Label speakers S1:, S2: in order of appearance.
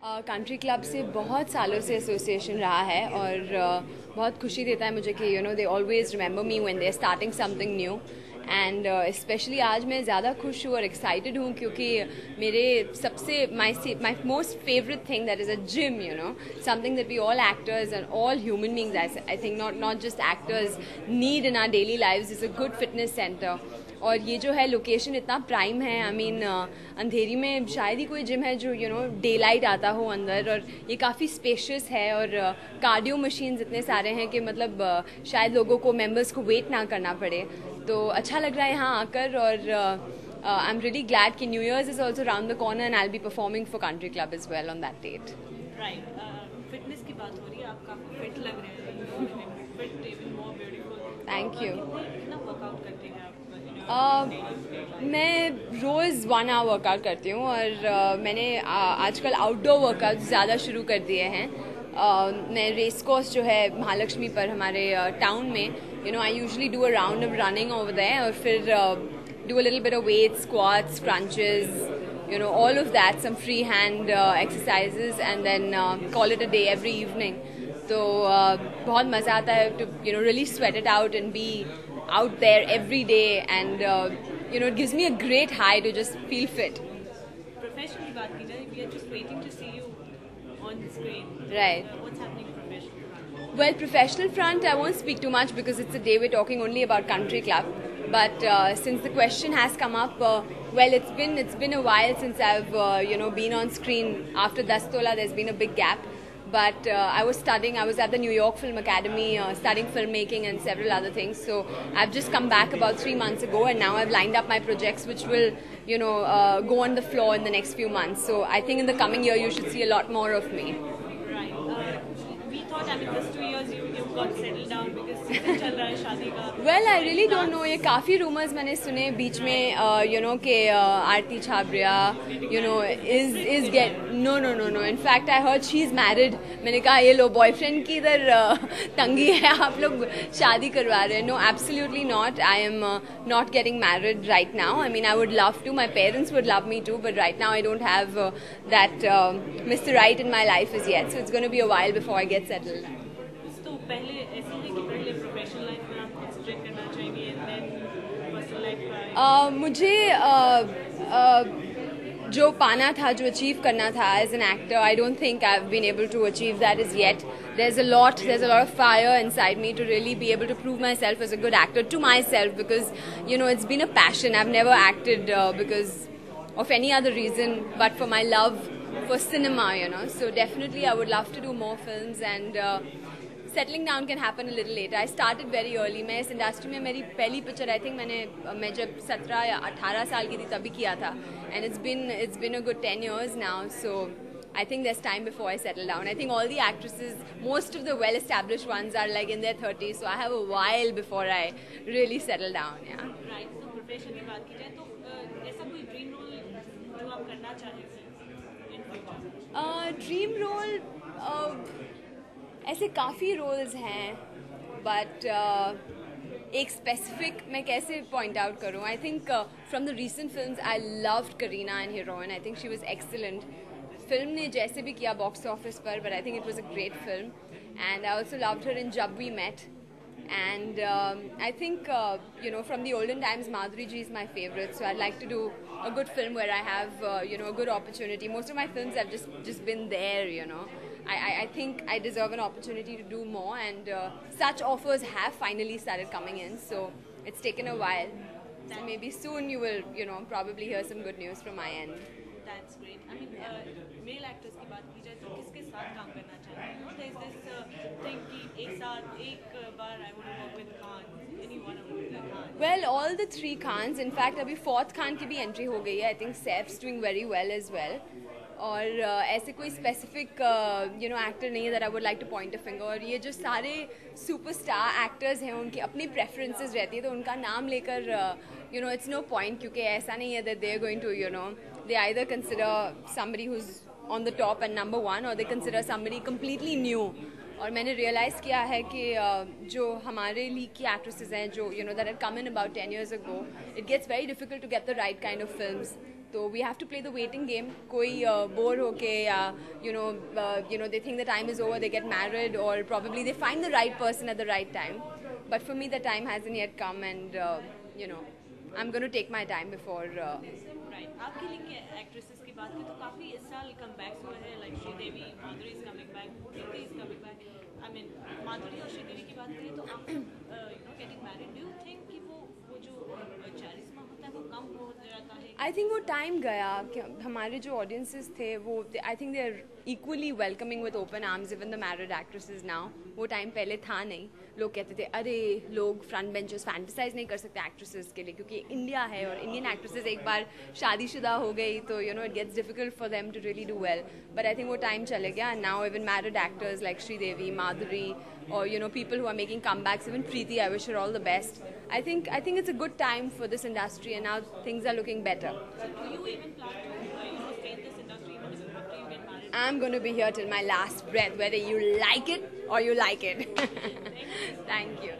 S1: Country club से बहुत सालों से एसोसिएशन रहा है और बहुत खुशी देता है मुझे कि they always remember me when they are starting something new and especially आज मैं ज़्यादा खुश हूँ और एक्साइटेड हूँ क्योंकि मेरे सबसे my most favourite thing that is a gym something that we all actors and all human beings I think not just actors need in our daily lives is a good fitness centre. और ये जो है location इतना prime है I mean अंधेरी में शायद ही कोई gym है जो डे लाइट आता हो अंदर, और ये काफ़ी स्पेशियस है और कार्डियो मशीन्स इतने सारे हैं कि मतलब शायद लोगों को मेंबर्स को वेट ना करना पड़े। तो अच्छा लग रहा है यहाँ आकर और आई एम रियली ग्लैड कि new years is also round the corner and I will be performing for Country Club as well on that date.
S2: Right, fitness की बात हो रही है, आप काफी फिट लग रहे हैं, fit even more beautiful.
S1: Thank you.
S2: कितना वर्कआउट करते हैं आप?
S1: मैं रोज़ 1 आवर वर्कआउट करती हूँ और मैंने आजकल आउटडोर वर्कआउट ज़्यादा शुरू कर दिए हैं। मैं रेस कोर्स जो है महालक्ष्मी पर हमारे टाउन में I usually do a round of running over there और फिर do a little bit of weight squats crunches all of that, some free hand exercises and then call it a day every evening. तो बहुत मज़ा आता है to really sweat it out and be out there every day and it gives me a great high to just feel fit.
S2: Profession की बात की जाए, we are just waiting to see you on the screen.
S1: Right.
S2: What's happening professionally?
S1: Well, professional front, I won't speak too much because it's a day we're talking only about country club. But since the question has come up, well, it's been a while since I've been on screen. After Dastola, there's been a big gap. But I was studying. I was at the New York Film Academy studying filmmaking and several other things. So I've just come back about 3 months ago, and now I've lined up my projects, which will go on the floor in the next few months. So I think in the coming year, you should see a lot more of me.
S2: Right. We thought, I mean, this 2 years you got settled down because season चल रहा है शादी का.
S1: Well, I really don't know. ये काफ़ी rumors मैंने सुने बीच में कि आरती Chhabria is get no. In fact, I heard she's married. मैंने कहा ये लो बॉयफ्रेंड की इधर तंगी है, आप लोग शादी करवा रहे हैं. No, absolutely not. I am not getting married right now. I mean, I would love to. My parents would love me too, but right now I don't have that Mr. Right in my life as yet. So it's going to be a while before I get settled.
S2: तो पहले ऐसे है कि पहले professional life में आप concentrate करना चाहिए एंड देन पर्सनल लाइफ.
S1: मुझे जो पाना था, जो अचीव करना था as an actor, I don't think I have been able to achieve that as yet. There's a lot of fire inside me to really be able to prove myself as a good actor to myself because it's been a passion. I've never acted because of any other reason but for my love for cinema. So definitely I would love to do more films and settling down can happen a little later. I started very early. मैं इस industry में मेरी पहली picture I think मैं जब 17 या 18 साल की थी तभी किया था and it's been a good 10 years now. So I think there's time before I settle down. I think all the actresses, most of the well-established ones are like in their 30s, so I have a while before I really settle down. Yeah.
S2: Right. तो profession की बात की जाए तो ऐसा कोई dream role जो आप करना चाहें इन फ्यूचर?
S1: ड्रीम रोल ऐसे काफ़ी रोल्स हैं बट एक स्पेसिफिक मैं कैसे पॉइंट आउट करूँ. I think from the recent films I loved Kareena and heroine. I think she was excellent. Film ने जैसे भी किया बॉक्स ऑफिस पर, but I think it was a great film and I also loved her in Jab We Met. And I think, from the olden times, Madhuri ji is my favorite. So I'd like to do a good film where I have, a good opportunity. Most of my films have just been there. I think I deserve an opportunity to do more, and such offers have finally started coming in. So it's taken a while. So maybe soon you will, probably hear some good news from my end.
S2: That's great. I mean, male actors की बात की जाए तो किसके साथ काम करना चाहिए? There's this thing कि एक साथ एक बार I want to work with Khan. Anyone of the Khan?
S1: Well, all the 3 Khans. In fact, अभी 4th Khan की भी एंट्री हो गई है. I think Saif's doing very well as well. और ऐसे कोई स्पेसिफिक एक्टर नहीं है that I would like two point a finger. और ये जो सारे सुपरस्टार एक्टर्स हैं उनकी अपनी प्रेफरेंसेस रहती है, तो उनका नाम लेकर इट्स नो पॉइंट, क्योंकि ऐसा नहीं है that they are going to they either consider somebody who's on the top and number 1 or they consider somebody completely new. और मैंने रियलाइज़ किया है कि जो हमारे लीग की एक्ट्रेसेस हैं जो that had come in about 10 years ago, it gets very difficult to get the right kind of films तो we have to play the waiting game. कोई बोर होके या they think the time is over, they get married, or probably they find the right person at the right time. But for me, the time hasn't yet come, and I'm going to take my time before.
S2: Right. आपकी link actresses की बात की तो काफ़ी इस साल comebacks हुए हैं, like Sridevi, Madhuri is coming back, Kirti is coming back. I mean Madhuri और श्रीदेवी की बात करें तो after getting married, do you think कि वो जो चैरिस्मा होता है वो कम हो जाता है?
S1: आई थिंक वो टाइम गया कि हमारे जो ऑडियंसेस थे वो I think they are equally welcoming with open arms even the married actresses now. वो टाइम पहले था नहीं. लोग कहते थे अरे लोग फ्रंट बेंचेस फैंटिसाइज नहीं कर सकते एक्ट्रेसेस के लिए क्योंकि इंडिया है और इंडियन एक्ट्रेसेस एक बार शादीशुदा हो गई तो it gets difficult for them to really do well. But I think वो टाइम चले गया. Now even married actors like Sridevi, Madhuri, or people who are making comebacks, even Preeti, I wish her all the best. I think it's a good time for this industry, and now things are looking better.
S2: So do you even plan to stay in this industry even after you get married?
S1: I'm going to be here till my last breath, whether you like it or you like it. Thank you.